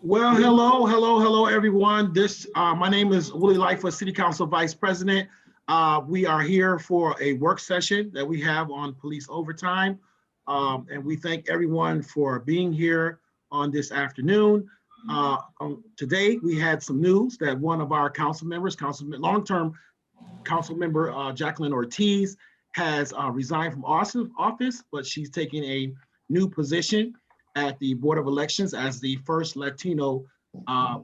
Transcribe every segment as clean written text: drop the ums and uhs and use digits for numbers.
Well, hello, everyone. My name is Willie Lightfoot, City Council Vice President. We are here for a work session that we have on police overtime. And we thank everyone for being here on this afternoon. Today, we had some news that one of our council members, long-term council member Jacqueline Ortiz, has resigned from office, but she's taking a new position at the Board of Elections as the first Latino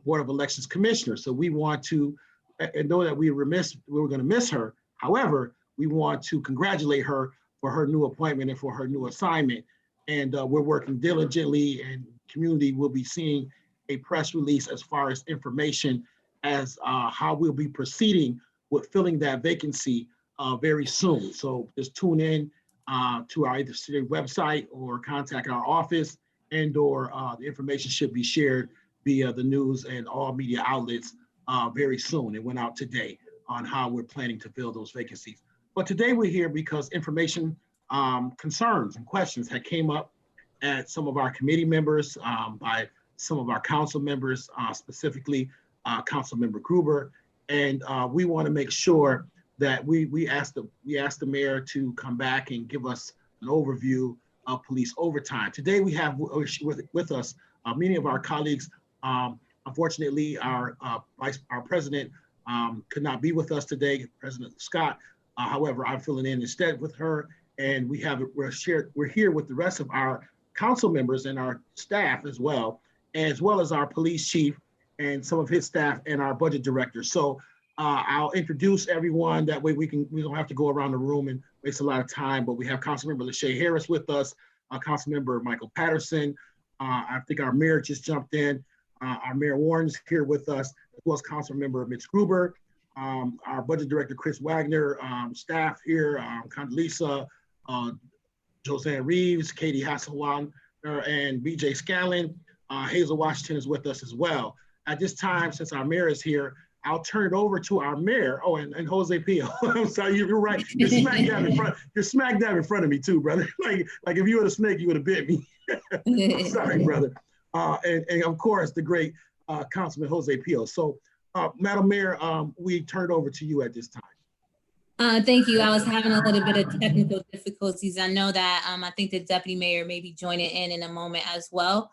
Board of Elections Commissioner. So we want to, and know that we were going to miss her. However, we want to congratulate her for her new appointment and for her new assignment. And we're working diligently, and community will be seeing a press release as far as information as how we'll be proceeding with filling that vacancy very soon. So just tune in to our either city website or contact our office, and/or the information should be shared via the news and all media outlets very soon. It went out today on how we're planning to fill those vacancies. But today we're here because information, concerns and questions had came up at some of our committee members, by some of our council members, specifically Council Member Gruber. And we want to make sure that we asked the mayor to come back and give us an overview of police overtime. Today we have with us many of our colleagues. Unfortunately, our president could not be with us today, President Scott. However, I'm filling in instead with her, and we're here with the rest of our council members and our staff as well as our police chief and some of his staff and our budget director. So I'll introduce everyone. That way we don't have to go around the room and waste a lot of time. But we have Councilmember Lachey Harris with us, Councilmember Michael Patterson. I think our mayor just jumped in. Our Mayor Warren is here with us, as well as Councilmember Mitch Gruber, our budget director Chris Wagner, staff here, Condoleezza, Josanne Reeves, Katie Hasselwanger, and BJ Scanlon. Hazel Washington is with us as well. At this time, since our mayor is here, I'll turn it over to our mayor. Oh, and Jose Pio. I'm sorry, you're right. You're smack dab in front. You're smack dab in front of me too, brother. like if you were a snake, you would have bit me. I'm sorry, brother. And of course, the great Councilman Jose Pio. So, Madam Mayor, we turn it over to you at this time. Thank you. I was having a little bit of technical difficulties. I know that I think the deputy mayor may be joining in a moment as well.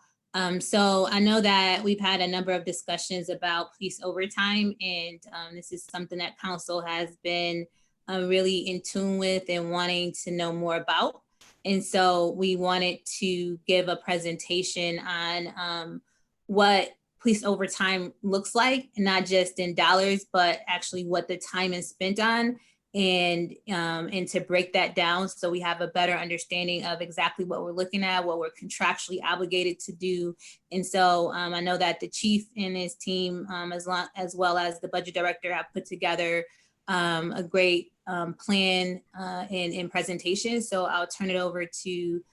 So I know that we've had a number of discussions about police overtime, and this is something that council has been really in tune with and wanting to know more about. And so we wanted to give a presentation on what police overtime looks like, not just in dollars, but actually what the time is spent on, and to break that down so we have a better understanding of exactly what we're looking at, what we're contractually obligated to do. And so I know that the chief and his team, as well as the budget director, have put together a great plan and presentation. So I'll turn it over to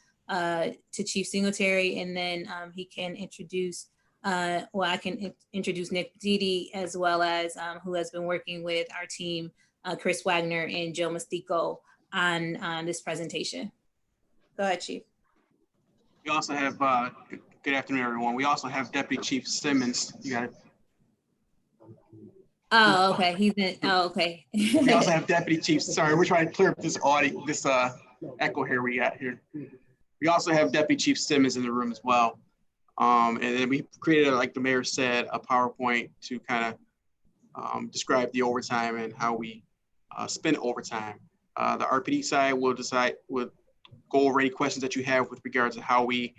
Chief Singletary, and then he can introduce, I can introduce Nick Didi, as well as who has been working with our team, Chris Wagner and Joe Mastico, on this presentation. Go ahead, Chief. We also have, good afternoon, everyone. We also have Deputy Chief Simmons. You got it. Oh, okay. He's in. Oh, okay. We also have Deputy Chief. Sorry, we're trying to clear up this audio, this echo here we got here. We also have Deputy Chief Simmons in the room as well. And then we created, like the mayor said, a PowerPoint to kind of describe the overtime and how we spend overtime. The RPD side will go over any questions that you have with regards to how we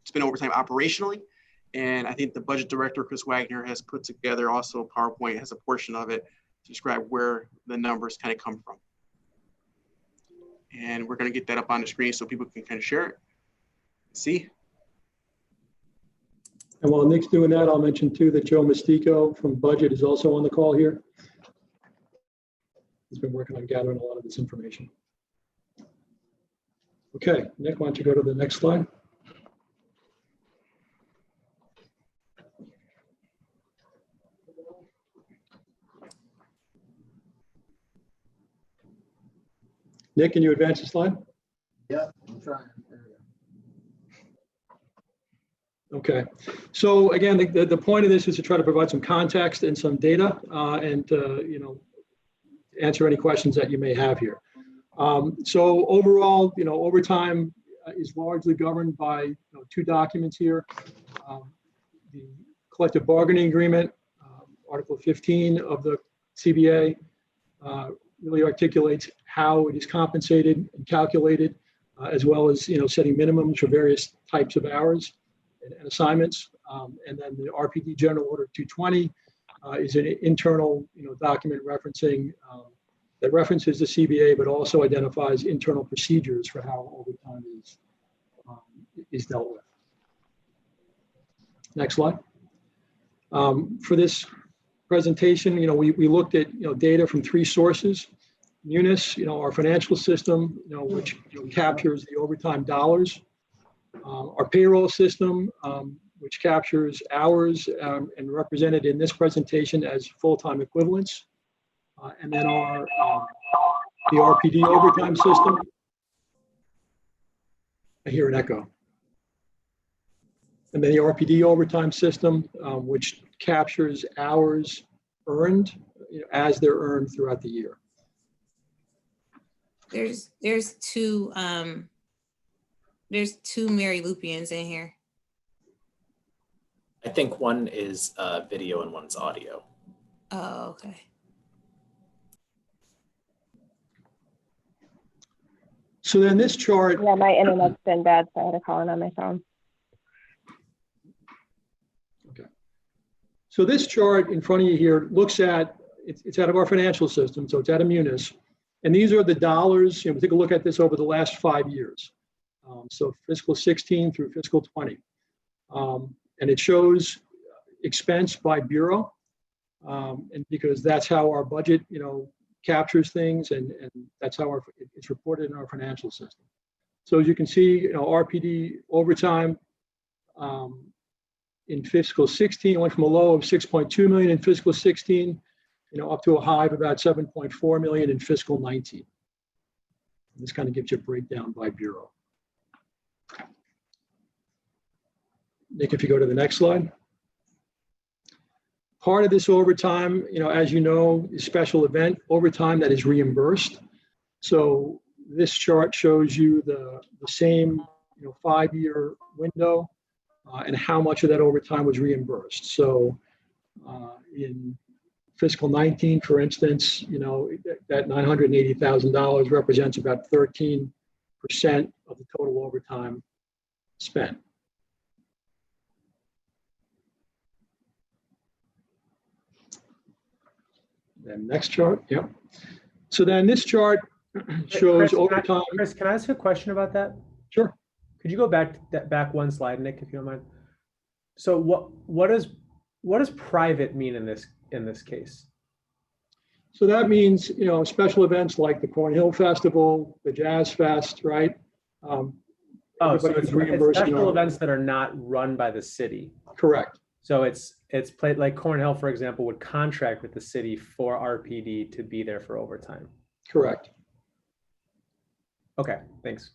spend overtime operationally. And I think the budget director, Chris Wagner, has put together also a PowerPoint, has a portion of it to describe where the numbers kind of come from. And we're going to get that up on the screen so people can kind of share it. See? And while Nick's doing that, I'll mention too that Joe Mastico from Budget is also on the call here. He's been working on gathering a lot of this information. Okay, Nick, why don't you go to the next slide? Nick, can you advance the slide? Yeah, I'm trying. There we go. Okay, so again, the point of this is to try to provide some context and some data and you know, answer any questions that you may have here. So overall, you know, overtime is largely governed by, you know, two documents here. The collective bargaining agreement, Article 15 of the CBA, really articulates how it is compensated and calculated, as well as, you know, setting minimums for various types of hours and assignments. And then the RPD General Order 220 is an internal, you know, document referencing that references the CBA, but also identifies internal procedures for how overtime is dealt with. Next slide. For this presentation, you know, we looked at, you know, data from three sources. Munis, you know, our financial system, you know, which, you know, captures the overtime dollars. Our payroll system, which captures hours and represented in this presentation as full-time equivalents. And then the RPD overtime system. I hear an echo. And then the RPD overtime system, which captures hours earned, you know, as they're earned throughout the year. There's two Mary Lupians in here. I think one is video and one's audio. Oh, okay. So then this chart. Yeah, my internet's been bad, so I had to call in on my phone. Okay. So this chart in front of you here looks at, it's out of our financial system, so it's out of Munis. And these are the dollars, you know, we take a look at this over the last 5 years. So fiscal 16 through fiscal 20. And it shows expense by bureau. And because that's how our budget, you know, captures things, and that's how it's reported in our financial system. So as you can see, you know, RPD overtime in fiscal 16 went from a low of 6.2 million in fiscal 16, you know, up to a high of about 7.4 million in fiscal 19. And this kind of gives you a breakdown by bureau. Nick, if you go to the next slide. Part of this overtime, you know, as you know, is special event overtime that is reimbursed. So this chart shows you the same, you know, 5-year window and how much of that overtime was reimbursed. So in fiscal 19, for instance, you know, that $980,000 represents about 13% of the total overtime spent. Then next chart, yep. So then this chart shows overtime. Chris, can I ask a question about that? Sure. Could you go back one slide, Nick, if you don't mind? So what does private mean in this case? So that means, you know, special events like the Cornhill Festival, the Jazz Fest, right? So it's special events that are not run by the city. Correct. So it's played like Cornhill, for example, would contract with the city for RPD to be there for overtime. Correct. Okay, thanks.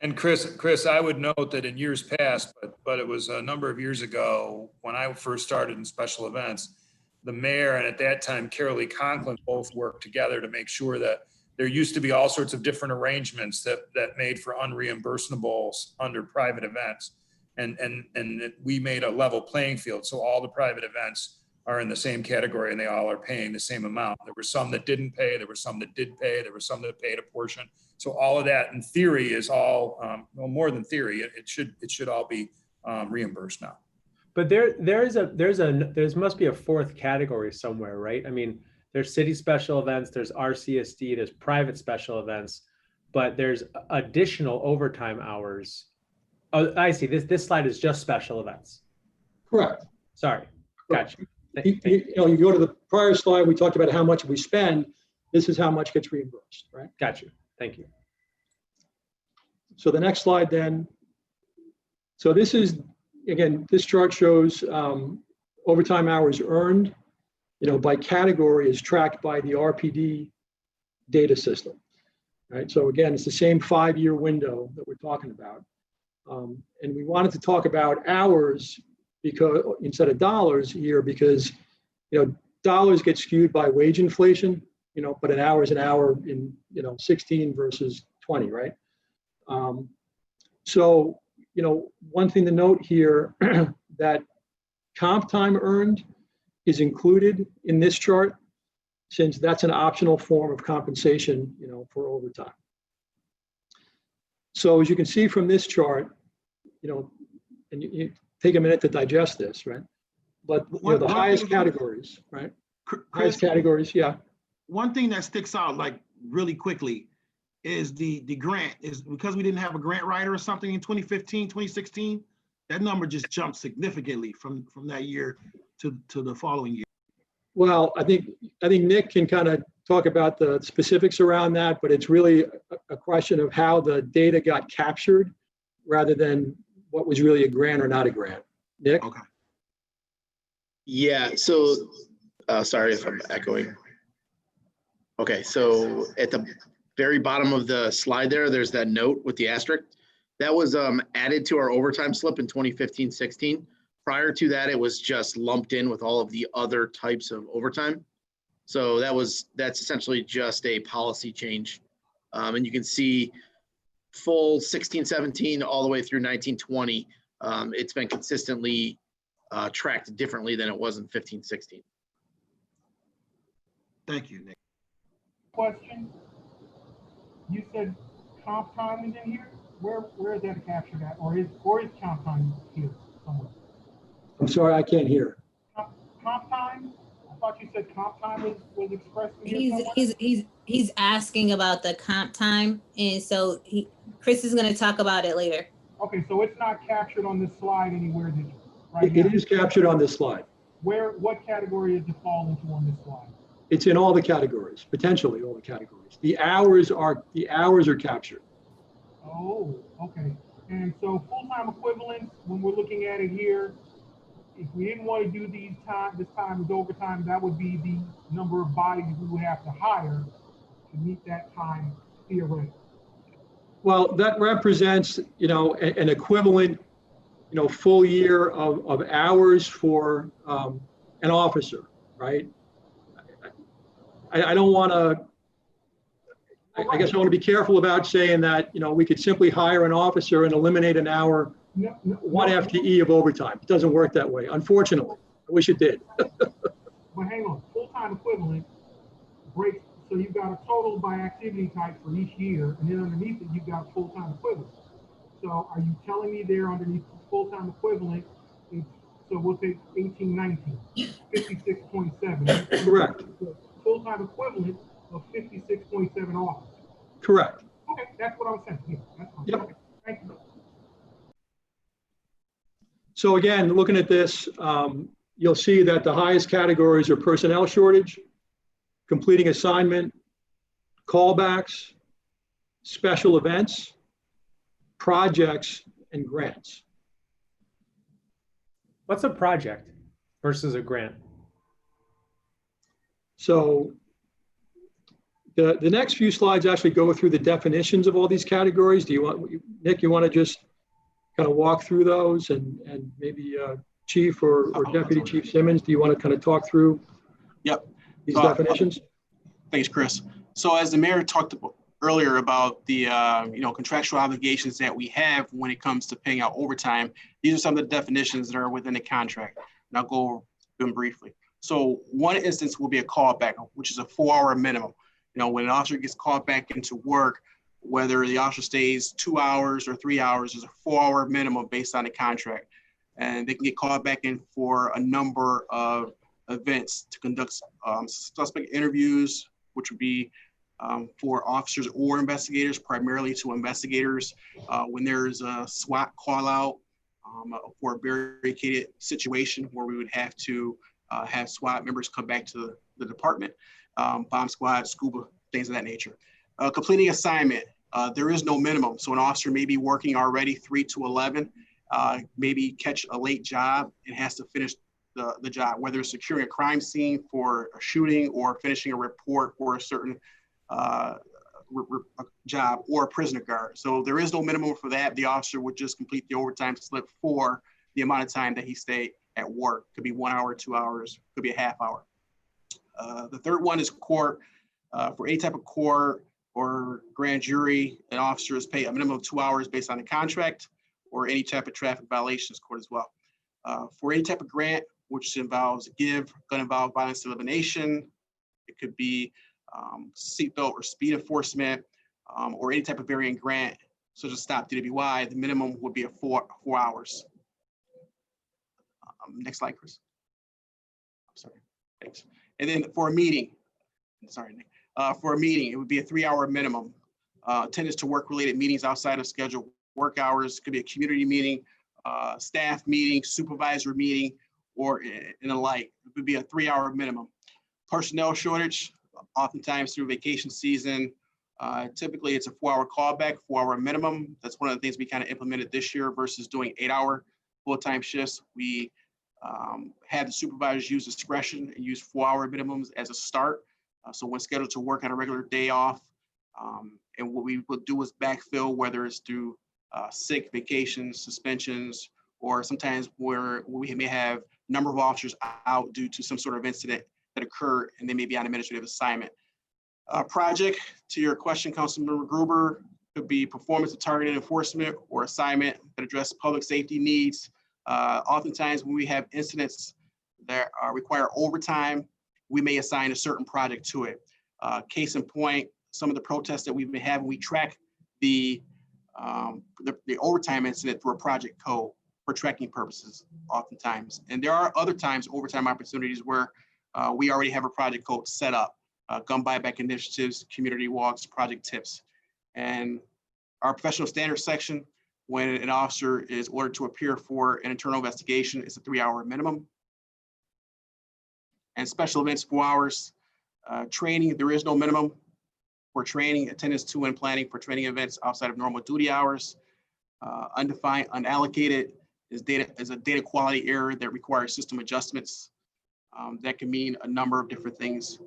And Chris, I would note that in years past, but it was a number of years ago when I first started in special events, the mayor and at that time Carol Lee Conklin both worked together to make sure that there used to be all sorts of different arrangements that made for unreimbursables under private events. And we made a level playing field. So all the private events are in the same category and they all are paying the same amount. There were some that didn't pay, there were some that did pay, there were some that paid a portion. So all of that in theory is all, well, more than theory, it should all be reimbursed now. But there must be a fourth category somewhere, right? I mean, there's city special events, there's RCSD, there's private special events, but there's additional overtime hours. Oh, I see. This slide is just special events. Correct. Sorry. Gotcha. You go to the prior slide, we talked about how much we spend. This is how much gets reimbursed, right? Gotcha. Thank you. So the next slide then. So this is, again, this chart shows overtime hours earned, you know, by category is tracked by the RPD data system, right? So again, it's the same 5-year window that we're talking about. And we wanted to talk about hours because instead of dollars here, because, dollars get skewed by wage inflation, but an hour is an hour in, 16 versus 20, right? So, one thing to note here that comp time earned is included in this chart, since that's an optional form of compensation, for overtime. So as you can see from this chart, and you take a minute to digest this, right? But the highest categories, right? Highest categories, yeah. One thing that sticks out like really quickly is the grant, is because we didn't have a grant writer or something in 2015, 2016, that number just jumped significantly from that year to the following year. Well, I think Nick can kind of talk about the specifics around that, but it's really a question of how the data got captured rather than what was really a grant or not a grant. Nick? Okay. Yeah, so sorry if I'm echoing. Okay, so at the very bottom of the slide there's that note with the asterisk. That was added to our overtime slip in 2015-16. Prior to that, it was just lumped in with all of the other types of overtime. So that's essentially just a policy change. And you can see full 16-17 all the way through 19-20. It's been consistently tracked differently than it was in 15-16. Thank you, Nick. Question. You said comp time is in here? Where is that captured at? Or is comp time here somewhere? I'm sorry, I can't hear. Comp time? I thought you said comp time was expressed in here. He's asking about the comp time, and so Chris is going to talk about it later. Okay, so it's not captured on this slide anywhere, right? It is captured on this slide. What category does it fall into on this slide? It's in all the categories, potentially all the categories. The hours are captured. Oh, okay. And so full-time equivalents, when we're looking at it here, if we didn't want to do this time with overtime, that would be the number of bodies we would have to hire to meet that time theoretically. Well, that represents, an equivalent, full year of hours for an officer, right? I don't want to, I guess I want to be careful about saying that, we could simply hire an officer and eliminate an hour, one FTE of overtime. It doesn't work that way, unfortunately. I wish it did. But hang on, full-time equivalent breaks, so you've got a total by activity type for each year, and then underneath it, you've got full-time equivalent. So are you telling me there underneath full-time equivalent, so we'll take 18-19, 56.7. Correct. Full-time equivalent of 56.7 officers. Correct. Okay, that's what I was saying. Yeah, that's fine. Yep. Okay, thank you. So again, looking at this, you'll see that the highest categories are personnel shortage, completing assignment, callbacks, special events, projects, and grants. What's a project versus a grant? So the next few slides actually go through the definitions of all these categories. Do you want, Nick, you want to just kind of walk through those, and maybe Chief or Deputy Chief Simmons, do you want to kind of talk through these definitions? Thanks, Chris. So as the mayor talked about earlier about the contractual obligations that we have when it comes to paying out overtime, these are some of the definitions that are within the contract. And I'll go over them briefly. So one instance will be a callback, which is a 4-hour minimum. When an officer gets called back into work, whether the officer stays 2 hours or 3 hours, is a 4-hour minimum based on the contract. And they can get called back in for a number of events to conduct suspect interviews, which would be for officers or investigators, primarily to investigators. When there's a SWAT call out for a barricaded situation where we would have to have SWAT members come back to the department, bomb squad, scuba, things of that nature. Completing assignment, there is no minimum. So an officer may be working already 3 to 11, maybe catch a late job and has to finish the job, whether it's securing a crime scene for a shooting or finishing a report for a certain job or a prisoner guard. So there is no minimum for that. The officer would just complete the overtime slip for the amount of time that he stayed at work. Could be 1 hour, 2 hours, could be a half hour. The third one is court. For any type of court or grand jury, an officer is paid a minimum of 2 hours based on the contract, or any type of traffic violations court as well. For any type of grant, which involves gun involved violence elimination, it could be seatbelt or speed enforcement, or any type of variant grant, such as stop DWI, the minimum would be 4 hours. Next slide, Chris. I'm sorry, thanks. And then for a meeting, sorry, Nick, for a meeting, it would be a 3-hour minimum. Attendance to work-related meetings outside of scheduled work hours, could be a community meeting, staff meeting, supervisor meeting, or in the like. It would be a 3-hour minimum. Personnel shortage, oftentimes through vacation season. Typically, it's a 4-hour callback, 4-hour minimum. That's one of the things we kind of implemented this year versus doing 8-hour full-time shifts. We had the supervisors use discretion and use 4-hour minimums as a start. So when scheduled to work on a regular day off, and what we will do is backfill, whether it's through sick, vacations, suspensions, or sometimes where we may have a number of officers out due to some sort of incident that occurred and they may be on administrative assignment. Project, to your question, Councilmember Gruber, could be performance of targeted enforcement or assignment that address public safety needs. Oftentimes when we have incidents that require overtime, we may assign a certain project to it. Case in point, some of the protests that we've been having, we track the overtime incident through a project code for tracking purposes oftentimes. And there are other times overtime opportunities where we already have a project code set up, gun buyback initiatives, community walks, project tips. And our professional standards section, when an officer is ordered to appear for an internal investigation, it's a 3-hour minimum. And special events, 4 hours. Training, there is no minimum for training. Attendance to and planning for training events outside of normal duty hours. Undefined, unallocated is a data quality error that requires system adjustments. That can mean a number of different things.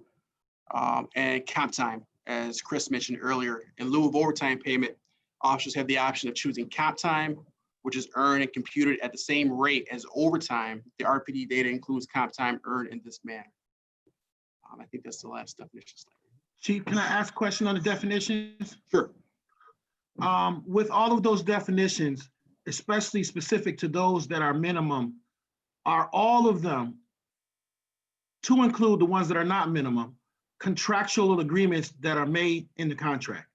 And comp time, as Chris mentioned earlier, in lieu of overtime payment, officers have the option of choosing comp time, which is earned and computed at the same rate as overtime. The RPD data includes comp time earned in this manner. I think that's the last definition slide. Chief, can I ask a question on the definitions? Sure. With all of those definitions, especially specific to those that are minimum, are all of them, to include the ones that are not minimum, contractual agreements that are made in the contract?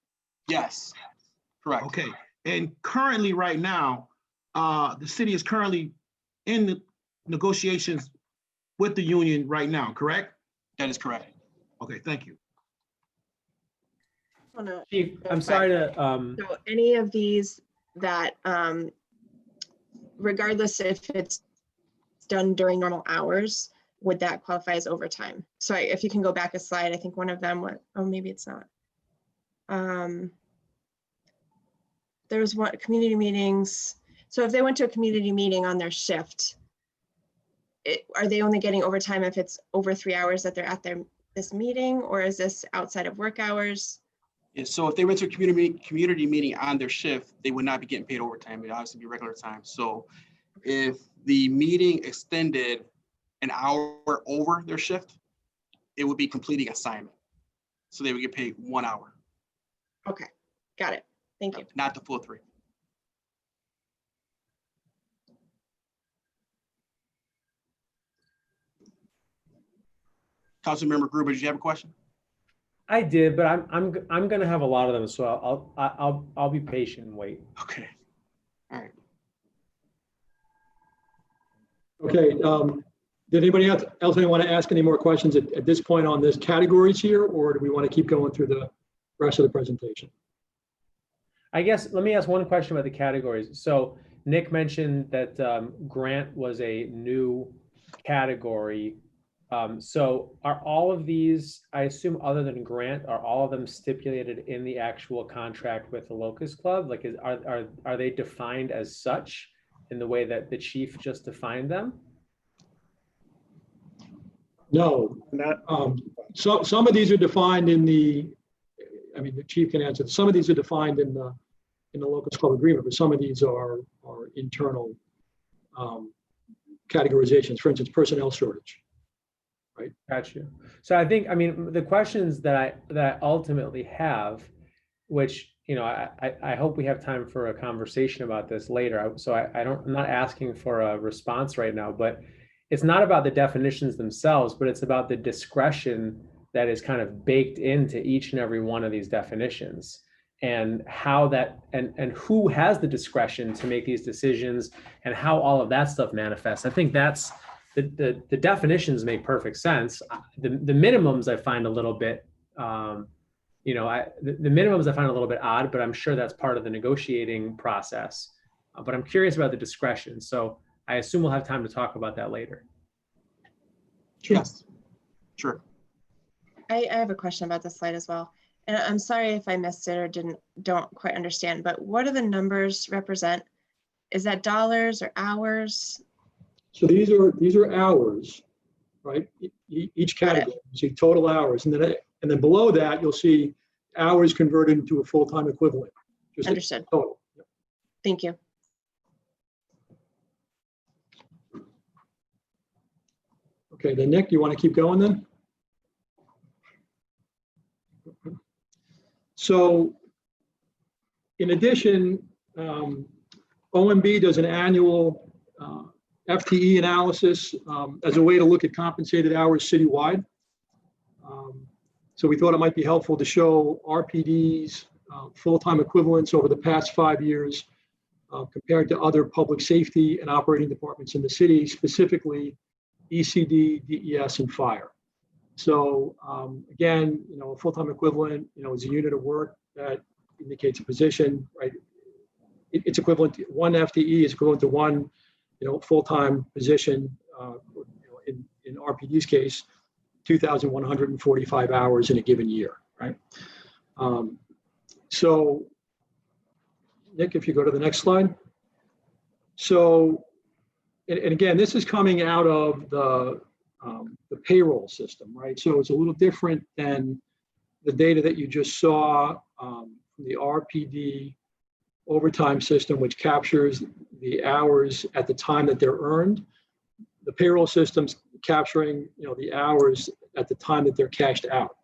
Yes, correct. Okay, and currently right now, the city is currently in the negotiations with the union right now, correct? That is correct. Okay, thank you. Oh, no. Chief, I'm sorry to, So any of these that, regardless if it's done during normal hours, would that qualify as overtime? Sorry, if you can go back a slide, I think one of them went, oh, maybe it's not. There was one, community meetings. So if they went to a community meeting on their shift, are they only getting overtime if it's over 3 hours that they're at this meeting, or is this outside of work hours? Yeah, so if they went to a community meeting on their shift, they would not be getting paid overtime. It would obviously be regular time. So if the meeting extended an hour over their shift, it would be completing assignment. So they would get paid 1 hour. Okay, got it. Thank you. Not the full 3. Councilmember Gruber, did you have a question? I did, but I'm gonna have a lot of them, so I'll be patient and wait. Okay. All right. Okay, did anybody else want to ask any more questions at this point on this categories here, or do we want to keep going through the rest of the presentation? I guess, let me ask one question about the categories. So Nick mentioned that grant was a new category. So are all of these, I assume other than grant, are all of them stipulated in the actual contract with the Locust Club? Like, are they defined as such in the way that the chief just defined them? No, so some of these are defined in the, I mean, the chief can answer. Some of these are defined in the locals club agreement, but some of these are internal categorizations. For instance, personnel shortage. Right. Got you. So I think, I mean, the questions that I ultimately have, which, you know, I hope we have time for a conversation about this later. So I'm not asking for a response right now, but it's not about the definitions themselves, but it's about the discretion that is kind of baked into each and every one of these definitions, and how that, and who has the discretion to make these decisions, and how all of that stuff manifests. I think that's the definitions make perfect sense. The minimums I find a little bit, you know, the minimums I find a little bit odd, but I'm sure that's part of the negotiating process. But I'm curious about the discretion. So I assume we'll have time to talk about that later. Yes, sure. I have a question about this slide as well. And I'm sorry if I missed it or don't quite understand, but what do the numbers represent? Is that dollars or hours? So these are hours, right? Each category, you see total hours, and then below that you'll see hours converted into a full-time equivalent. Just Understood. Total. Thank you. Okay, then Nick, you want to keep going then? So in addition, OMB does an annual FTE analysis as a way to look at compensated hours citywide. So we thought it might be helpful to show RPD's full-time equivalents over the past 5 years compared to other public safety and operating departments in the city, specifically ECD, DES, and fire. So again, you know, a full-time equivalent, you know, is a unit of work that indicates a position, right? It's equivalent to one FTE is equivalent to one, you know, full-time position. You know, in RPD's case, 2,145 hours in a given year, right? So, Nick, if you go to the next slide. So, and again, this is coming out of the payroll system, right? So it's a little different than the data that you just saw from the RPD overtime system, which captures the hours at the time that they're earned. The payroll system's capturing, you know, the hours at the time that they're cashed out.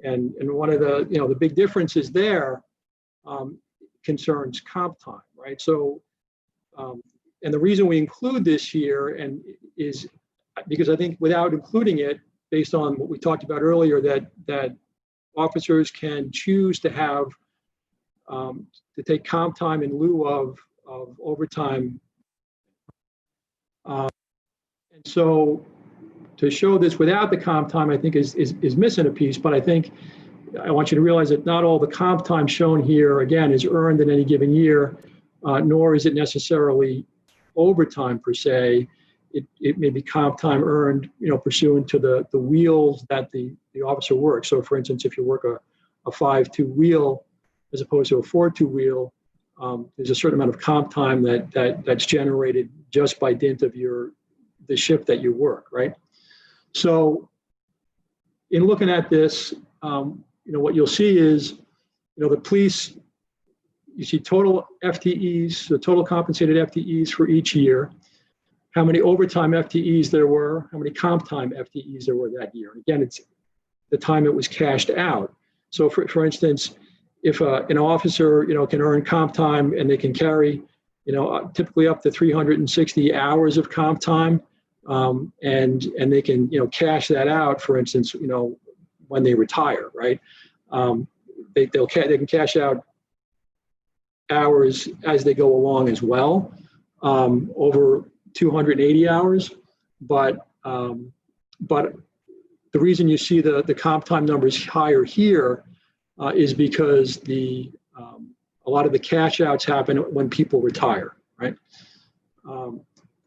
And one of the, you know, the big differences there concerns comp time, right? So, and the reason we include this here is because I think without including it, based on what we talked about earlier, that officers can choose to have to take comp time in lieu of overtime. And so to show this without the comp time, I think is missing a piece, but I think I want you to realize that not all the comp time shown here, again, is earned in any given year, nor is it necessarily overtime per se. It may be comp time earned, you know, pursuant to the wheels that the officer works. So for instance, if you work a 5-2 wheel as opposed to a 4-2 wheel, there's a certain amount of comp time that's generated just by dint of the shift that you work, right? So in looking at this, you know, what you'll see is, you know, the police, you see total FTEs, so total compensated FTEs for each year, how many overtime FTEs there were, how many comp time FTEs there were that year. Again, it's the time it was cashed out. So for instance, if an officer, you know, can earn comp time and they can carry, you know, typically up to 360 hours of comp time, and they can, you know, cash that out, for instance, you know, when they retire, right? They can cash out hours as they go along as well, over 280 hours, but the reason you see the comp time numbers higher here is because a lot of the cash outs happen when people retire, right?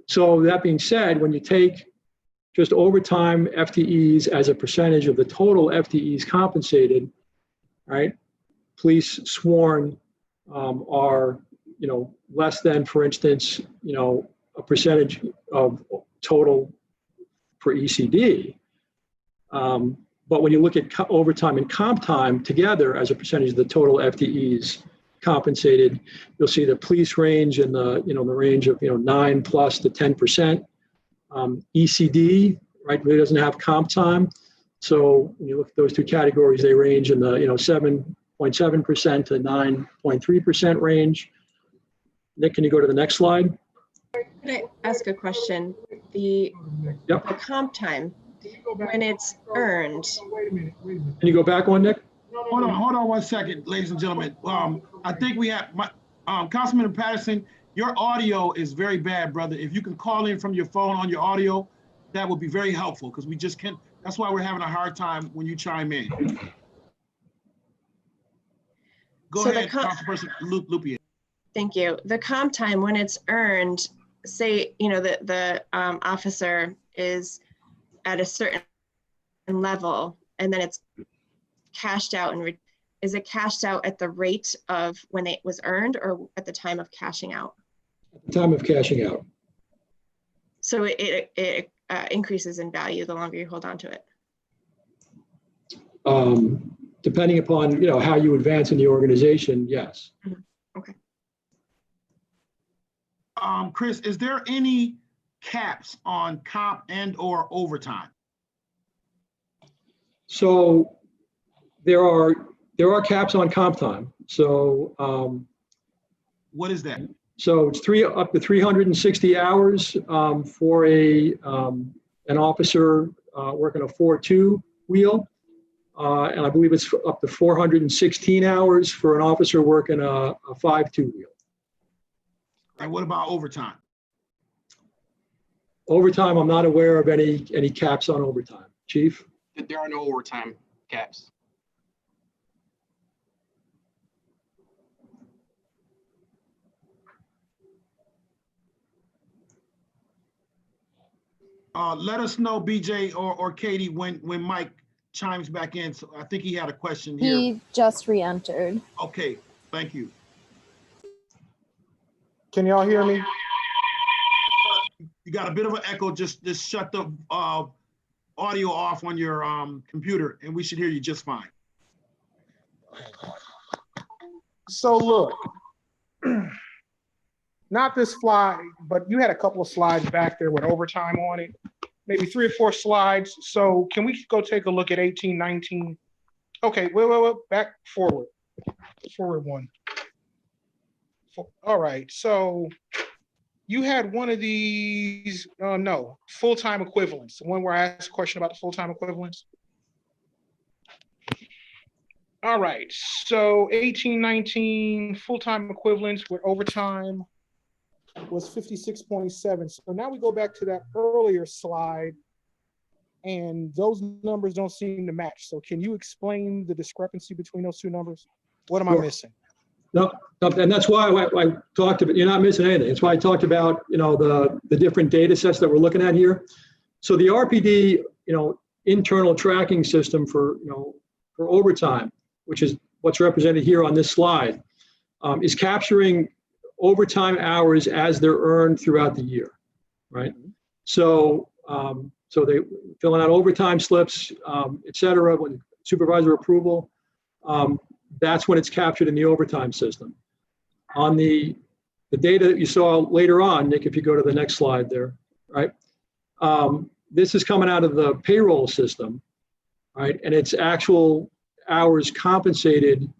So that being said, when you take just overtime FTEs as a percentage of the total FTEs compensated, right? Police sworn are, you know, less than, for instance, you know, a percentage of total for ECD. But when you look at overtime and comp time together as a percentage of the total FTEs compensated, you'll see the police range in the, the range of, 9 plus to 10%. ECD, right, really doesn't have comp time. So when you look at those two categories, they range in the, 7.7% to 9.3% range. Nick, can you go to the next slide? Can I ask a question? The comp time, when it's earned. Wait a minute. Can you go back one, Nick? Hold on 1 second, ladies and gentlemen. I think we have, Councilman Patterson, your audio is very bad, brother. If you can call in from your phone on your audio, that would be very helpful, because we just can't, that's why we're having a hard time when you chime in. Go ahead, Councilperson Lupien. Thank you. The comp time, when it's earned, say, the officer is at a certain level, and then it's cashed out, and is it cashed out at the rate of when it was earned, or at the time of cashing out? At the time of cashing out. So it increases in value the longer you hold on to it. Depending upon, how you advance in the organization, yes. Okay. Chris, is there any caps on comp and or overtime? So there are caps on comp time. So what is that? So it's up to 360 hours for an officer working a 4-2 wheel. And I believe it's up to 416 hours for an officer working a 5-2 wheel. And what about overtime? Overtime, I'm not aware of any caps on overtime. Chief? There are no overtime caps. Let us know, BJ or Katie, when Mike chimes back in. So I think he had a question here. He just re-entered. Okay, thank you. Can y'all hear me? You got a bit of an echo. Just shut the audio off on your computer, and we should hear you just fine. So look, not this slide, but you had a couple of slides back there with overtime on it, maybe 3 or 4 slides. So can we go take a look at 18, 19? Okay, wait, back forward one. All right, so you had one of these, no, full-time equivalents, the one where I asked a question about the full-time equivalents. All right, so 18, 19 full-time equivalents with overtime was 56.7. So now we go back to that earlier slide, and those numbers don't seem to match. So can you explain the discrepancy between those two numbers? What am I missing? No, and that's why I talked about, you're not missing anything. That's why I talked about, the different data sets that we're looking at here. So the RPD, internal tracking system for overtime, which is what's represented here on this slide, is capturing overtime hours as they're earned throughout the year, right? So, so they filling out overtime slips, et cetera, with supervisor approval. That's when it's captured in the overtime system. On the data that you saw later on, Nick, if you go to the next slide there, right? This is coming out of the payroll system, right? And it's actual hours compensated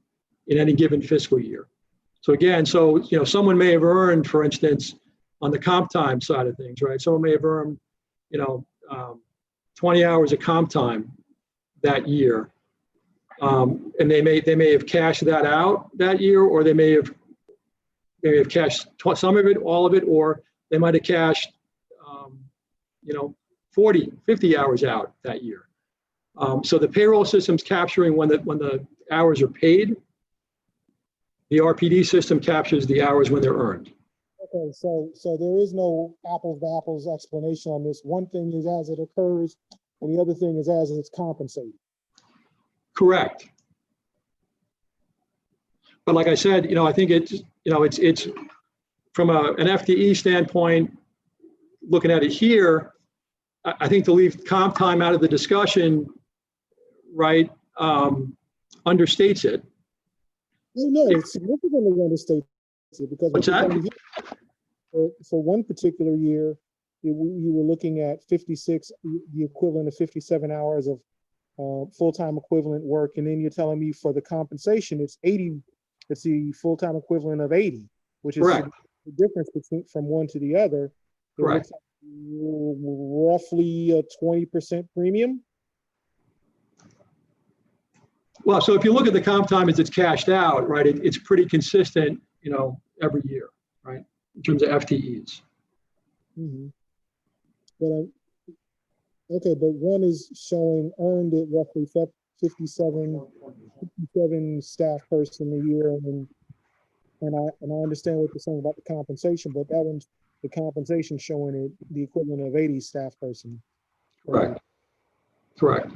in any given fiscal year. So again, someone may have earned, for instance, on the comp time side of things, right? Someone may have earned, 20 hours of comp time that year. And they may have cashed that out that year, or they may have cashed some of it, all of it, or they might have cashed, 40, 50 hours out that year. So the payroll system's capturing when the hours are paid. The RPD system captures the hours when they're earned. Okay, so there is no apples to apples explanation on this. One thing is as it occurs, and the other thing is as it's compensated. Correct. But like I said, I think it's from an FTE standpoint, looking at it here, I think to leave comp time out of the discussion right, understates it. No, it significantly understates it because What's that? For one particular year, you were looking at 56, the equivalent of 57 hours of full-time equivalent work, and then you're telling me for the compensation, it's 80. It's the full-time equivalent of 80, which is Correct. the difference between from one to the other. It Correct. looks like roughly a 20% premium. Well, so if you look at the comp time as it's cashed out, right, it's pretty consistent, every year, right, in terms of FTEs. Mm-hmm. Okay, but one is showing earned at roughly 57 staff person a year, and I understand what you're saying about the compensation, but that one's the compensation showing it the equivalent of 80 staff person. Correct. Correct.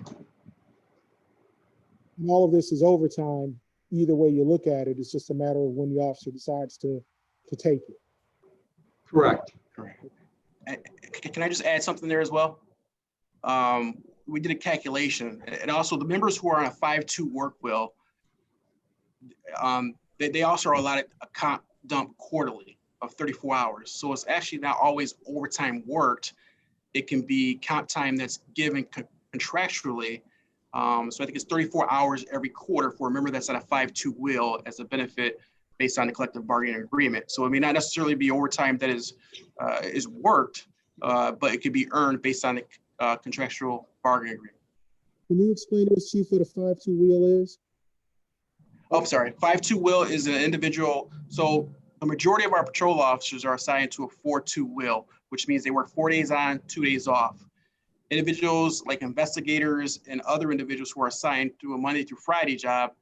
And all of this is overtime. Either way you look at it, it's just a matter of when the officer decides to take it. Correct. Correct. Can I just add something there as well? We did a calculation, and also the members who are on a 5-2 work will, they also are allotted a comp dump quarterly of 34 hours. So it's actually not always overtime worked. It can be comp time that's given contractually. So I think it's 34 hours every quarter for a member that's at a 5-2 will as a benefit based on the collective bargaining agreement. So it may not necessarily be overtime that is worked, but it could be earned based on the contractual bargaining agreement. Can you explain to us, Chief, what a 5-2 wheel is? Oh, sorry. 5-2 will is an individual. So the majority of our patrol officers are assigned to a 4-2 will, which means they work 4 days on, 2 days off. Individuals like investigators and other individuals who are assigned to a Monday through Friday job,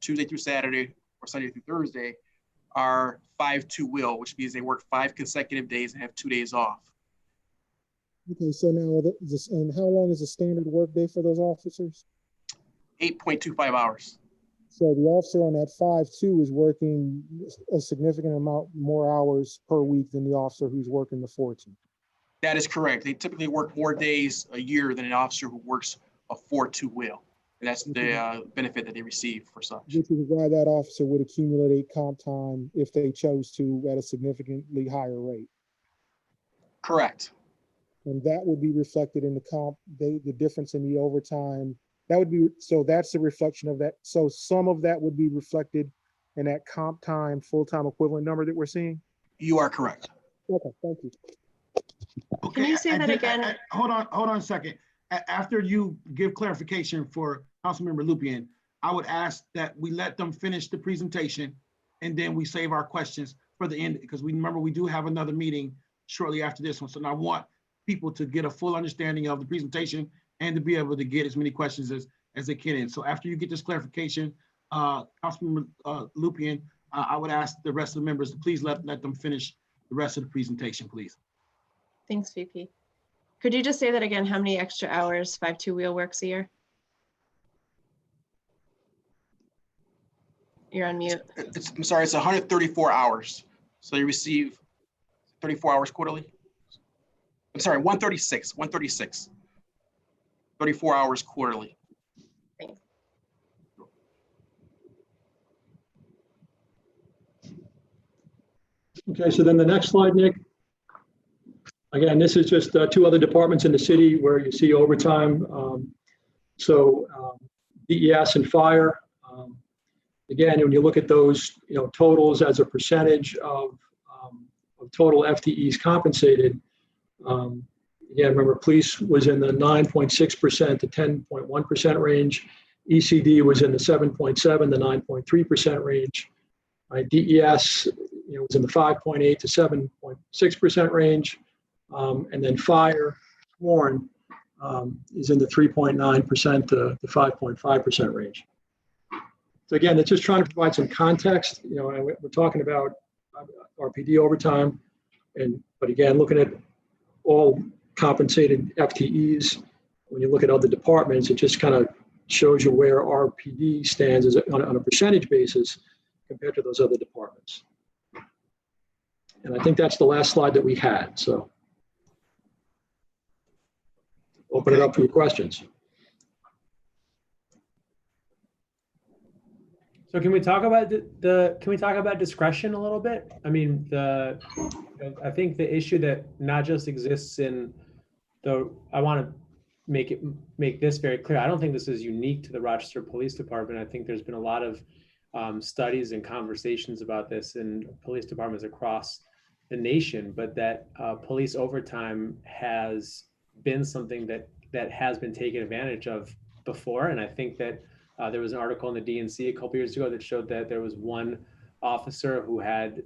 Tuesday through Saturday or Sunday through Thursday, are 5-2 will, which means they work 5 consecutive days and have 2 days off. Okay, so now and how long is the standard work day for those officers? 8.25 hours. So the officer on that 5-2 is working a significant amount more hours per week than the officer who's working the 4-2. That is correct. They typically work more days a year than an officer who works a 4-2 will. And that's the benefit that they receive for such. Which is why that officer would accumulate comp time if they chose to at a significantly higher rate. Correct. And that would be reflected in the comp, the difference in the overtime. That would be, so that's a reflection of that. So some of that would be reflected in that comp time, full-time equivalent number that we're seeing? You are correct. Okay, thank you. Okay, Can you say that again? Hold on a second. After you give clarification for Councilmember Lupien, I would ask that we let them finish the presentation and then we save our questions for the end, because we remember we do have another meeting shortly after this one. So I want people to get a full understanding of the presentation and to be able to get as many questions as they can in. So after you get this clarification, Councilmember Lupien, I would ask the rest of the members to please let them finish the rest of the presentation, please. Thanks, VP. Could you just say that again? How many extra hours 5-2 wheel works a year? You're on mute. I'm sorry, it's 134 hours. So you receive 34 hours quarterly. I'm sorry, 136. 34 hours quarterly. Thanks. Okay, so then the next slide, Nick. Again, this is just 2 other departments in the city where you see overtime. DES and fire. Again, when you look at those, totals as a percentage of total FTEs compensated. Again, remember, police was in the 9.6% to 10.1% range. ECD was in the 7.7 to 9.3% range. Right? DES, was in the 5.8 to 7.6% range. And then fire, sworn, is in the 3.9% to the 5.5% range. So again, it's just trying to provide some context. We're talking about RPD overtime, but again, looking at all compensated FTEs. When you look at other departments, it just kind of shows you where RPD stands on a percentage basis compared to those other departments. And I think that's the last slide that we had. So open it up for your questions. So can we talk about can we talk about discretion a little bit? I mean, I think the issue that not just exists in I want to make this very clear. I don't think this is unique to the Rochester Police Department. I think there's been a lot of studies and conversations about this in police departments across the nation, but that police overtime has been something that has been taken advantage of before. And I think that there was an article in the DNC a couple years ago that showed that there was one officer who earned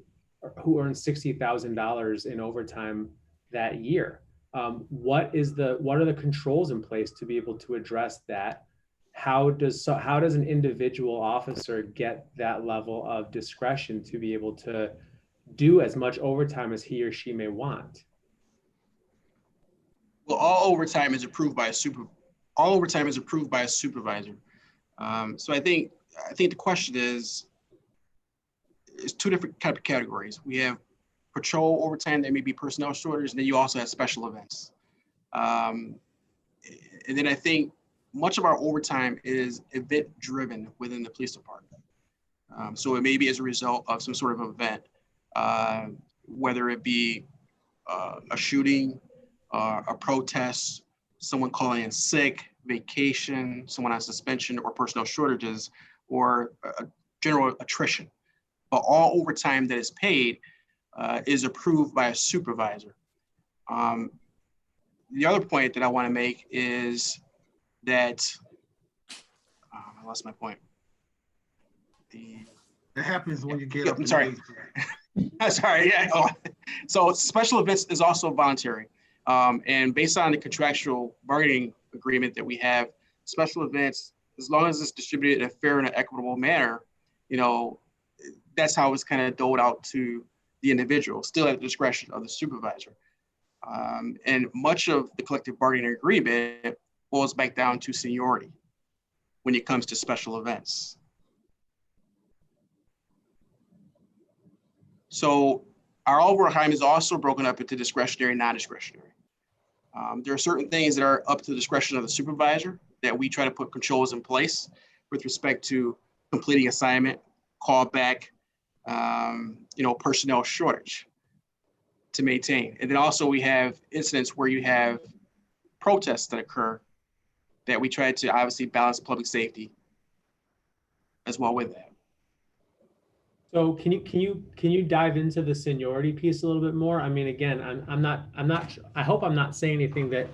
$60,000 in overtime that year. What are the controls in place to be able to address that? How does an individual officer get that level of discretion to be able to do as much overtime as he or she may want? Well, all overtime is approved by a supervisor. So I think the question is two different type of categories. We have patrol overtime that may be personnel shortage, and then you also have special events. And then I think much of our overtime is event driven within the police department. So it may be as a result of some sort of event, whether it be a shooting, a protest, someone calling in sick, vacation, someone on suspension, or personnel shortages, or a general attrition. But all overtime that is paid is approved by a supervisor. The other point that I want to make is that I lost my point. It happens when you get up. I'm sorry. Sorry. Yeah. So special events is also voluntary, and based on the contractual bargaining agreement that we have, special events, as long as it's distributed in a fair and equitable manner, that's how it's kind of doled out to the individual, still at the discretion of the supervisor. And much of the collective bargaining agreement boils back down to seniority when it comes to special events. So our overtime is also broken up into discretionary and non-discretionary. There are certain things that are up to the discretion of the supervisor that we try to put controls in place with respect to completing assignment, callback, personnel shortage to maintain. And then also we have incidents where you have protests that occur that we try to obviously balance public safety as well with that. So can you dive into the seniority piece a little bit more? I mean, again, I hope I'm not saying anything that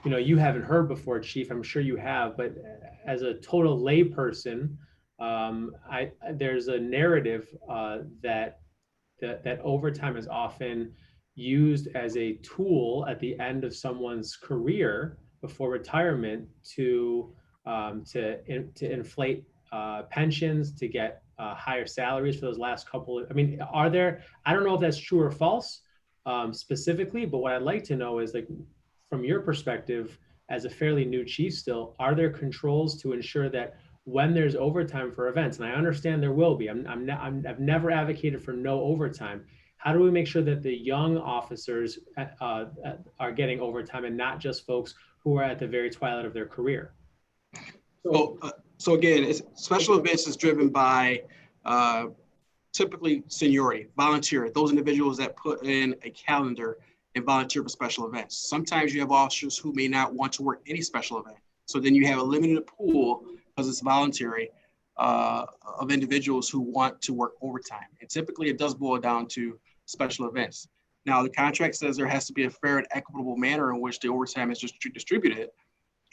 you haven't heard before, Chief. I'm sure you have, but as a total lay person, there's a narrative that overtime is often used as a tool at the end of someone's career before retirement to inflate pensions, to get higher salaries for those last couple. I mean, I don't know if that's true or false specifically, but what I'd like to know is, like, from your perspective as a fairly new chief still, are there controls to ensure that when there's overtime for events, and I understand there will be, I've never advocated for no overtime. How do we make sure that the young officers are getting overtime and not just folks who are at the very twilight of their career? So again, special events is driven by typically seniority, volunteer, those individuals that put in a calendar and volunteer for special events. Sometimes you have officers who may not want to work any special event. So then you have a limited pool, because it's voluntary, of individuals who want to work overtime. And typically it does boil down to special events. Now, the contract says there has to be a fair and equitable manner in which the overtime is just distributed.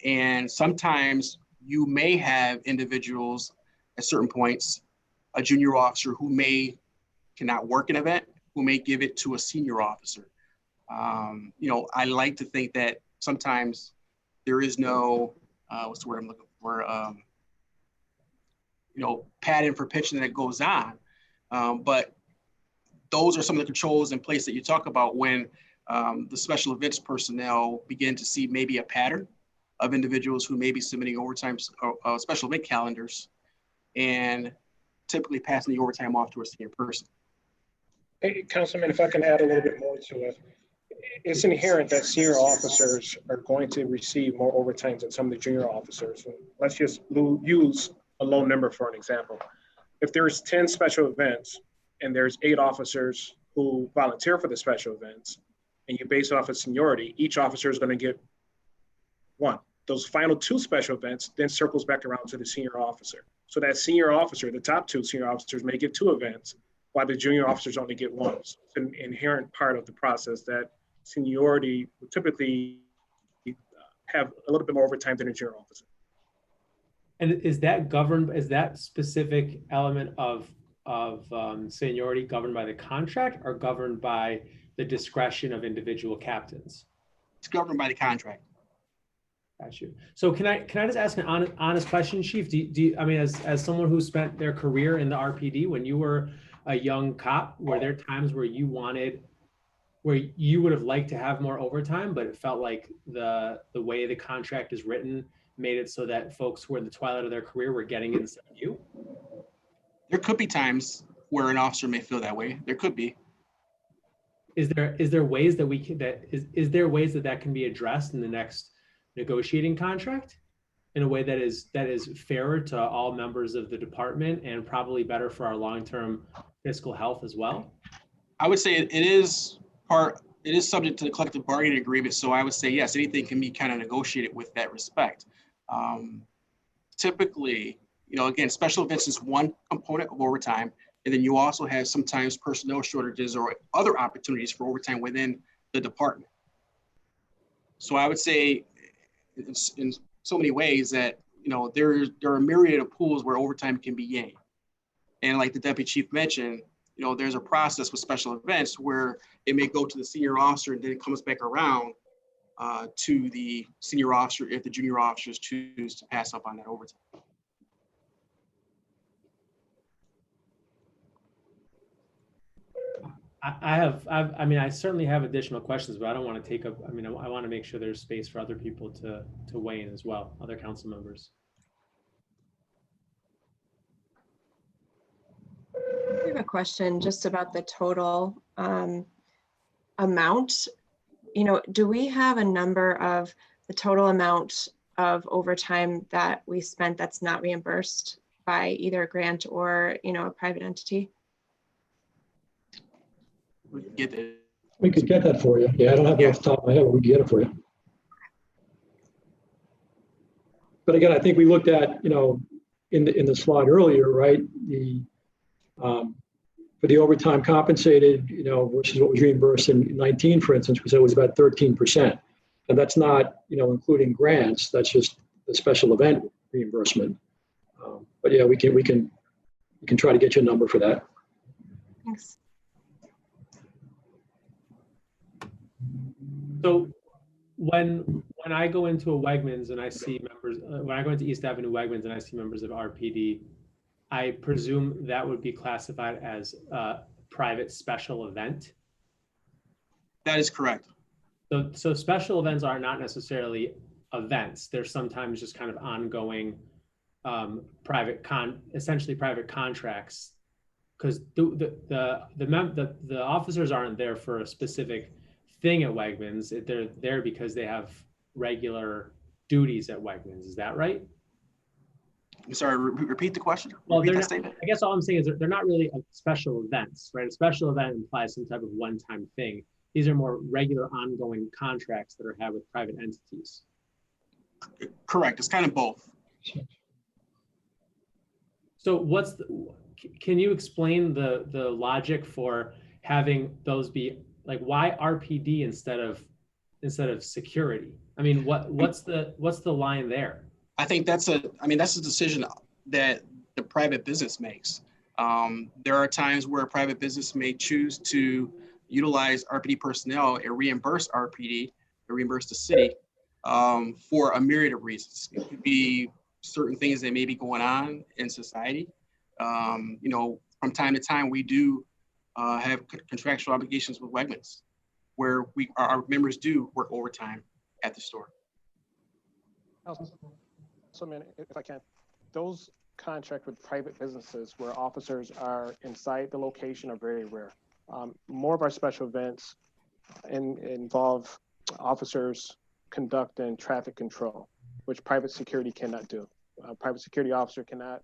And sometimes you may have individuals at certain points, a junior officer who cannot work an event, who may give it to a senior officer. I like to think that sometimes there is no, what's the word I'm looking for? Padding for pitching that goes on. But those are some of the controls in place that you talk about when the special events personnel begin to see maybe a pattern of individuals who may be submitting overtime special event calendars and typically passing the overtime off to a senior person. Hey, Councilman, if I can add a little bit more to it. It's inherent that senior officers are going to receive more overtime than some of the junior officers. Let's just use a low number for an example. if there's 10 special events and there's 8 officers who volunteer for the special events, and you base it off of seniority, each officer is going to get 1. Those final 2 special events then circles back around to the senior officer. So that senior officer, the top 2 senior officers may get 2 events, while the junior officers only get 1. So it's an inherent part of the process that seniority would typically have a little bit more overtime than a junior officer. And is that governed, is that specific element of seniority governed by the contract or governed by the discretion of individual captains? It's governed by the contract. Got you. So can I just ask an honest question, Chief? Do you, I mean, as someone who spent their career in the RPD, when you were a young cop, were there times where you would have liked to have more overtime, but it felt like the way the contract is written made it so that folks who were in the twilight of their career were getting it instead of you? There could be times where an officer may feel that way. There could be. Is there ways that we can, is there ways that can be addressed in the next negotiating contract in a way that is fairer to all members of the department and probably better for our long-term fiscal health as well? I would say it is subject to the collective bargaining agreement. So I would say, yes, anything can be kind of negotiated with that respect. Typically, again, special events is one component of overtime. And then you also have sometimes personnel shortages or other opportunities for overtime within the department. So I would say in so many ways that, there are a myriad of pools where overtime can be gained. And like the deputy chief mentioned, there's a process with special events where it may go to the senior officer and then it comes back around to the senior officer if the junior officers choose to pass up on that overtime. I certainly have additional questions, but I don't want to take up, I want to make sure there's space for other people to weigh in as well, other council members. I have a question just about the total amount. Do we have a number of the total amount of overtime that we spent that's not reimbursed by either a grant or, a private entity? We can get it. We could get that for you. Yeah, I don't have it off the top of my head, but we can get it for you. But again, I think we looked at, in the slide earlier, right? For the overtime compensated, versus what was reimbursed in 19, for instance, we said it was about 13%. And that's not, including grants. That's just the special event reimbursement. But yeah, we can try to get you a number for that. Thanks. So when I go into a Wegmans and I see members, when I go into East Avenue Wegmans and I see members of RPD, I presume that would be classified as a private special event. That is correct. So special events are not necessarily events. They're sometimes just kind of ongoing essentially private contracts, because the officers aren't there for a specific thing at Wegmans. They're there because they have regular duties at Wegmans. Is that right? I'm sorry, repeat the question. Well, repeat that statement. I guess all I'm saying is they're not really special events, right? A special event implies some type of one-time thing. These are more regular ongoing contracts that are had with private entities. Correct, it's kind of both. So can you explain the logic for having those be like, why RPD instead of security? I mean, what's the line there? I think that's a decision that the private business makes. There are times where a private business may choose to utilize RPD personnel and reimburse RPD, or reimburse the city for a myriad of reasons. It could be certain things that may be going on in society. From time to time, we do have contractual obligations with Wegmans, where our members do work overtime at the store. So, man, if I can, those contract with private businesses where officers are inside the location are very rare. More of our special events involve officers conducting traffic control, which private security cannot do. A private security officer cannot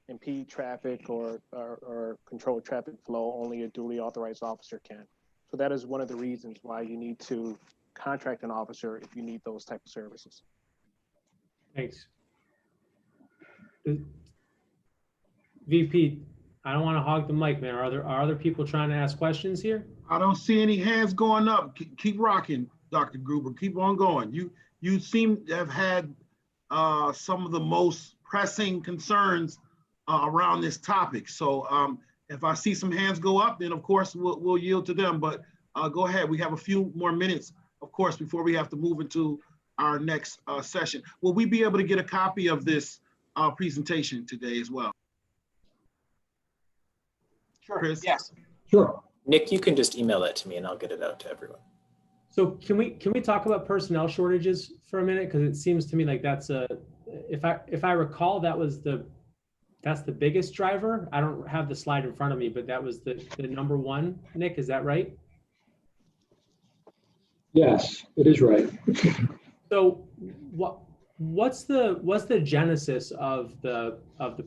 impede traffic or control traffic flow. Only a duly authorized officer can. So that is one of the reasons why you need to contract an officer if you need those type of services. Thanks. VP, I don't want to hog the mic, man. Are other people trying to ask questions here? I don't see any hands going up. Keep rocking, Dr. Gruber. Keep on going. You seem to have had some of the most pressing concerns around this topic. So if I see some hands go up, then of course we'll yield to them. But go ahead. We have a few more minutes, of course, before we have to move into our next session. Will we be able to get a copy of this presentation today as well? Sure. Chris? Yes. Sure. Nick, you can just email that to me and I'll get it out to everyone. So can we talk about personnel shortages for a minute? Because it seems to me like that's if I recall, that's the biggest driver. I don't have the slide in front of me, but that was the number one. Nick, is that right? Yes, it is right. So what's the genesis of the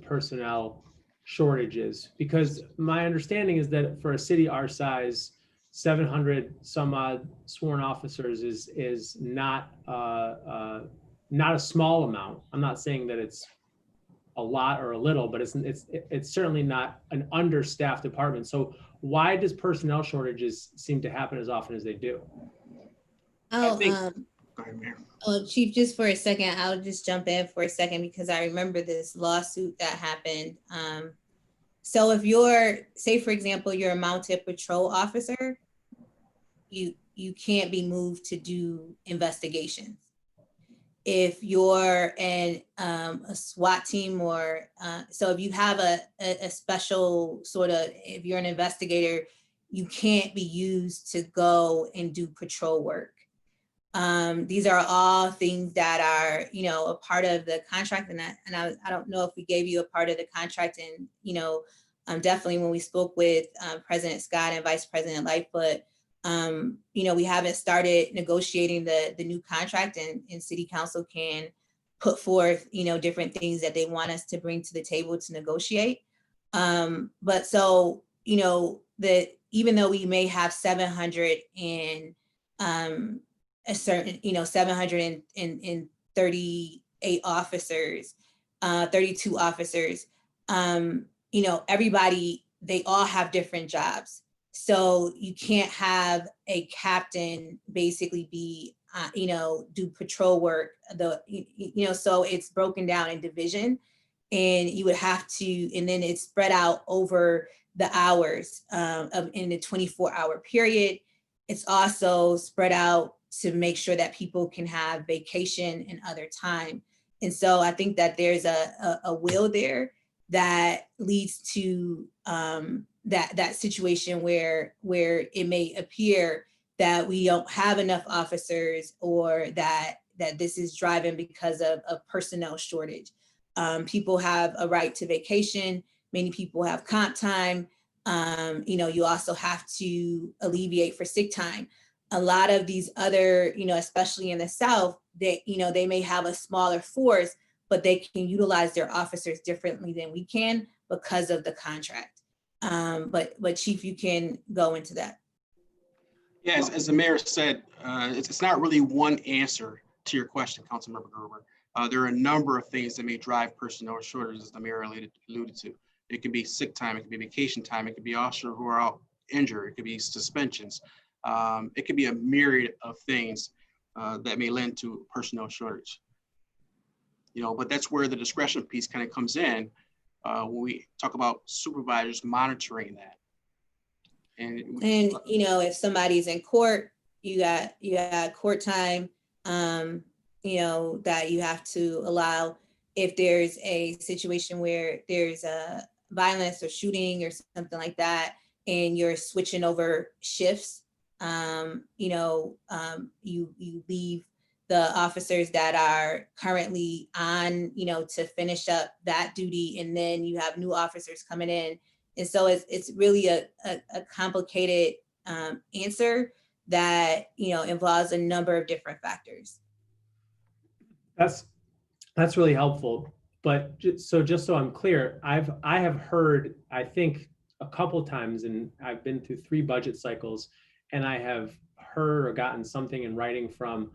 personnel shortages? Because my understanding is that for a city our size, 700 some odd sworn officers is not a small amount. I'm not saying that it's a lot or a little, but it's certainly not an understaffed department. So why does personnel shortages seem to happen as often as they do? Oh, Go ahead, Mayor. Chief, just for a second, I'll just jump in for a second because I remember this lawsuit that happened. So if you're, say for example, you're a mounted patrol officer, you can't be moved to do investigations. If you're a SWAT team or, so if you have a special sort of, if you're an investigator, you can't be used to go and do patrol work. These are all things that are, a part of the contract. And I don't know if we gave you a part of the contract and, definitely when we spoke with President Scott and Vice President Lightfoot, we haven't started negotiating the new contract and City Council can put forth, different things that they want us to bring to the table to negotiate. But so, that even though we may have 700 and a certain, 738 officers, 32 officers, everybody, they all have different jobs. So you can't have a captain basically be, do patrol work, so it's broken down in division and you would have to, and then it's spread out over the hours in the 24-hour period. It's also spread out to make sure that people can have vacation and other time. And so I think that there's a will there that leads to that situation where it may appear that we don't have enough officers or that this is driven because of personnel shortage. People have a right to vacation. Many people have comp time. You also have to alleviate for sick time. A lot of these other, especially in the South, they may have a smaller force, but they can utilize their officers differently than we can because of the contract. But Chief, you can go into that. Yes, as the mayor said, it's not really one answer to your question, Councilmember Gruber. There are a number of things that may drive personnel shortages, as the mayor alluded to. It could be sick time, it could be vacation time, it could be officers who are out injured, it could be suspensions. It could be a myriad of things that may lend to personnel shortage. But that's where the discretion piece kind of comes in when we talk about supervisors monitoring that. And if somebody's in court, you got court time, that you have to allow. If there's a situation where there's a violence or shooting or something like that, and you're switching over shifts, you leave the officers that are currently on, to finish up that duty, and then you have new officers coming in. And so it's really a complicated answer that, involves a number of different factors. That's really helpful. But just so I'm clear, I have heard, I think a couple times, and I've been through 3 budget cycles, and I have heard or gotten something in writing from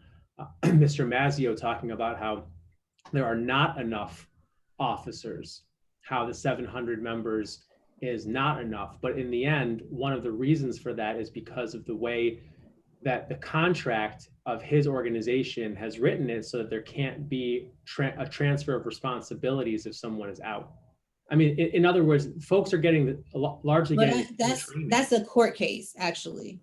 Mr. Mazzio talking about how there are not enough officers, how the 700 members is not enough. But in the end, one of the reasons for that is because of the way that the contract of his organization has written it so that there can't be a transfer of responsibilities if someone is out. I mean, in other words, folks are getting largely But getting that's a court case, actually.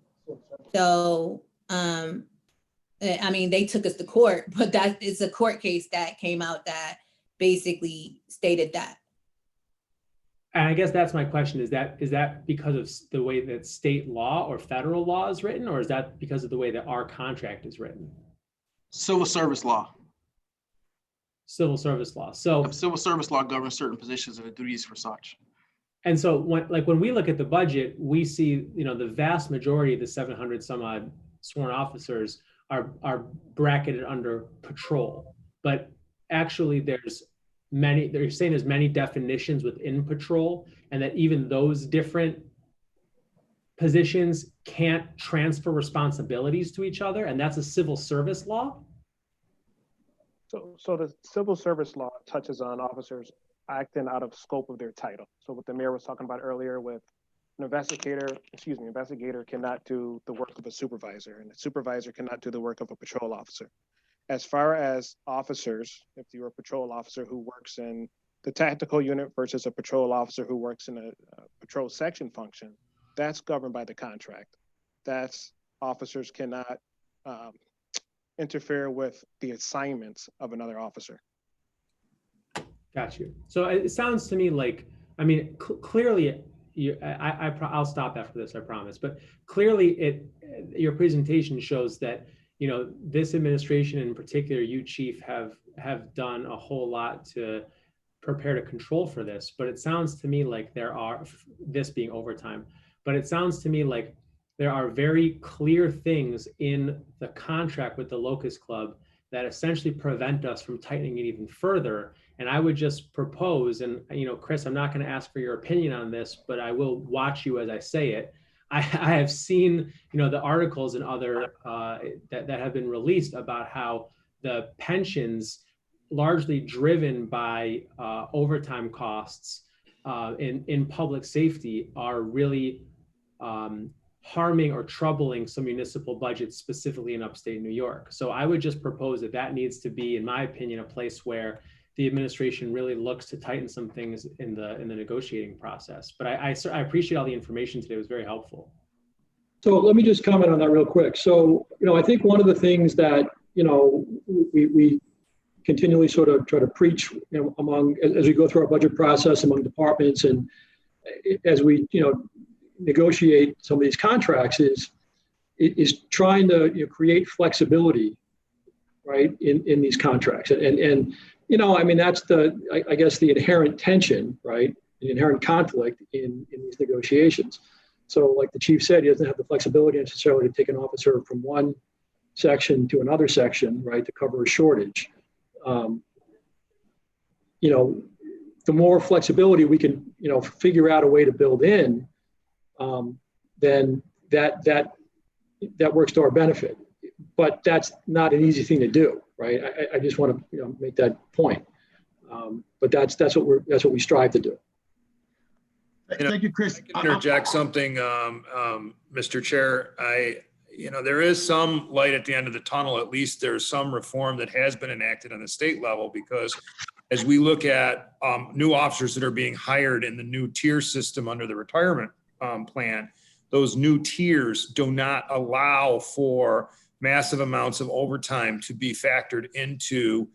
So, I mean, they took us to court, but that is a court case that came out that basically stated that. And I guess that's my question, is that because of the way that state law or federal law is written, or is that because of the way that our contract is written? Civil service law. Civil service law. So civil service law governs certain positions and the duties for such. And so when we look at the budget, we see, the vast majority of the 700 some odd sworn officers are bracketed under patrol, but actually they're saying there's many definitions within patrol, and that even those different positions can't transfer responsibilities to each other, and that's a civil service law. So the civil service law touches on officers acting out of scope of their title. So what the mayor was talking about earlier with an investigator cannot do the work of a supervisor, and a supervisor cannot do the work of a patrol officer. As far as officers, if you're a patrol officer who works in the tactical unit versus a patrol officer who works in a patrol section function, that's governed by the contract. That's officers cannot interfere with the assignments of another officer. Got you. So it sounds to me like, I mean, clearly, I'll stop after this, I promise. But clearly, your presentation shows that this administration, in particular, you, Chief, have done a whole lot to prepare to control for this. But it sounds to me like this being overtime. But it sounds to me like there are very clear things in the contract with the Locust Club that essentially prevent us from tightening it even further. And I would just propose, and Chris, I'm not going to ask for your opinion on this, but I will watch you as I say it. I have seen, the articles and other that have been released about how the pensions, largely driven by overtime costs in public safety, are really harming or troubling some municipal budgets, specifically in upstate New York. So I would just propose that needs to be, in my opinion, a place where the administration really looks to tighten some things in the negotiating process. But I appreciate all the information today. It was very helpful. So let me just comment on that real quick. So, I think one of the things that, we continually sort of try to preach as we go through our budget process among departments, and as we, negotiate some of these contracts is trying to create flexibility, right, in these contracts. And I mean, that's I guess the inherent tension, right, the inherent conflict in these negotiations. So like the chief said, he doesn't have the flexibility necessarily to take an officer from one section to another section, right, to cover a shortage. The more flexibility we can, figure out a way to build in, then that works to our benefit. But that's not an easy thing to do, right? I just want to make that point. But that's what we strive to do. Thank you, Chris. I can interject something, Mr. Chair. There is some light at the end of the tunnel. At least there's some reform that has been enacted on the state level, because as we look at new officers that are being hired in the new tier system under the retirement plan, those new tiers do not allow for massive amounts of overtime to be factored into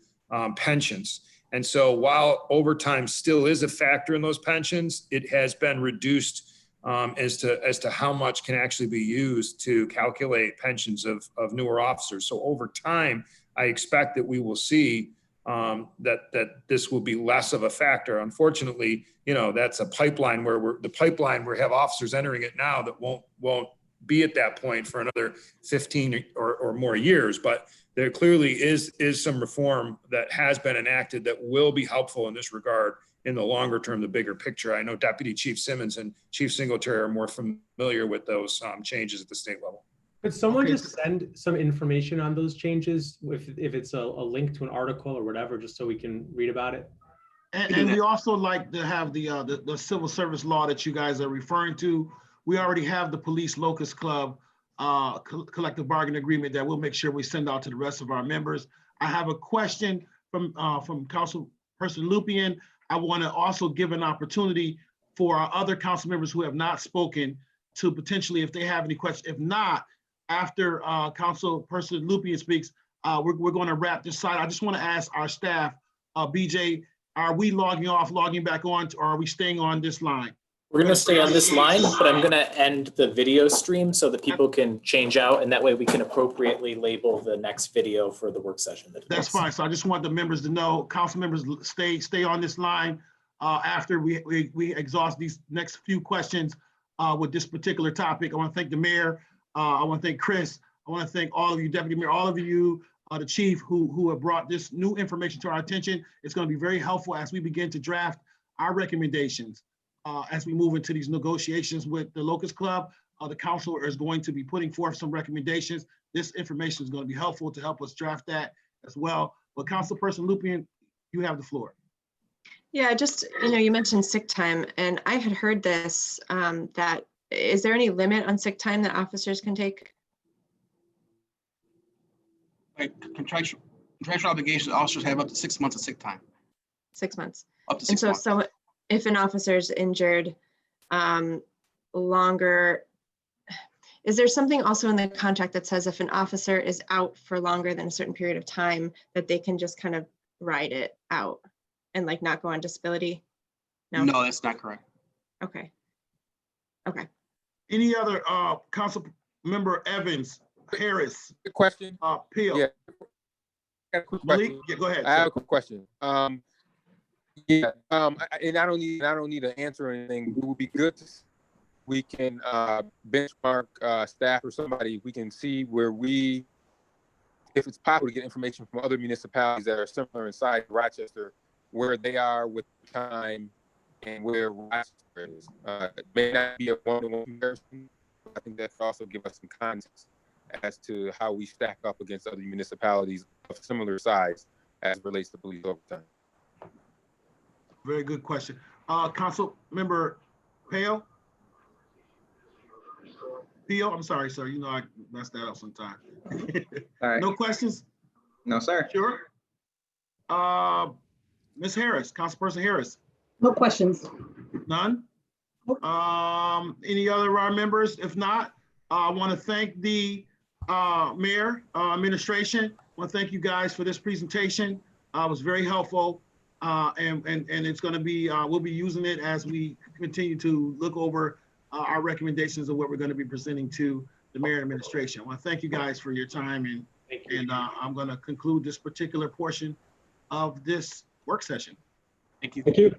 pensions. And so while overtime still is a factor in those pensions, it has been reduced as to how much can actually be used to calculate pensions of newer officers. So over time, I expect that we will see that this will be less of a factor. Unfortunately, that's a pipeline where we have officers entering it now that won't be at that point for another 15 or more years. But there clearly is some reform that has been enacted that will be helpful in this regard in the longer term, the bigger picture. I know Deputy Chief Simmons and Chief Singletary are more familiar with those changes at the state level. Could someone Okay. just send some information on those changes, if it's a link to an article or whatever, just so we can read about it? And we also like to have the civil service law that you guys are referring to. We already have the Police Locust Club collective bargaining agreement that we'll make sure we send out to the rest of our members. I have a question from Councilperson Lupien. I want to also give an opportunity for our other council members who have not spoken to potentially, if they have any questions. If not, after Councilperson Lupien speaks, we're going to wrap this side. I just want to ask our staff, BJ, are we logging off, logging back on, or are we staying on this line? We're going to stay on this line, but I'm going to end the video stream so that people can change out, and that way we can appropriately label the next video for the work session. That's fine. So I just want the members to know, council members, stay on this line after we exhaust these next few questions with this particular topic. I want to thank the mayor. I want to thank Chris. I want to thank all of you, Deputy Mayor, all of you, the chief who have brought this new information to our attention. It's going to be very helpful as we begin to draft our recommendations. As we move into these negotiations with the Locust Club, the council is going to be putting forth some recommendations. This information is going to be helpful to help us draft that as well. But Councilperson Lupien, you have the floor. Yeah, just, you mentioned sick time, and I had heard this, that, is there any limit on sick time that officers can take? Like contractual obligations, officers have up to 6 months of sick time. 6 months. Up to 6 months. So if an officer's injured longer, is there something also in the contract that says if an officer is out for longer than a certain period of time, that they can just kind of ride it out and like not go on disability? No, that's not correct. Okay. Any other council member Evans, Harris? Good question. Peel? Yeah. I got a quick question. Yeah, go ahead. I have a quick question. And I don't need an answer or anything. It would be good to, we can benchmark staff or somebody. We can see where if it's possible to get information from other municipalities that are similar in size to Rochester, where they are with time and where Rochester is. It may not be a one-to-one comparison, but I think that could also give us some context as to how we stack up against other municipalities of similar size as it relates to police overtime. Very good question. Council member Pale? Peel, I'm sorry, sir. I messed that up sometime. All right. No questions? No, sir. Sure. Ms. Harris, Councilperson Harris? No questions. None? Any other members? If not, I want to thank the mayor, administration. I want to thank you guys for this presentation. It was very helpful. And it's going to be, we'll be using it as we continue to look over our recommendations of what we're going to be presenting to the mayor and administration. I want to thank you guys for your time, and I'm going to conclude this particular portion of this work session. Thank you. Thank you.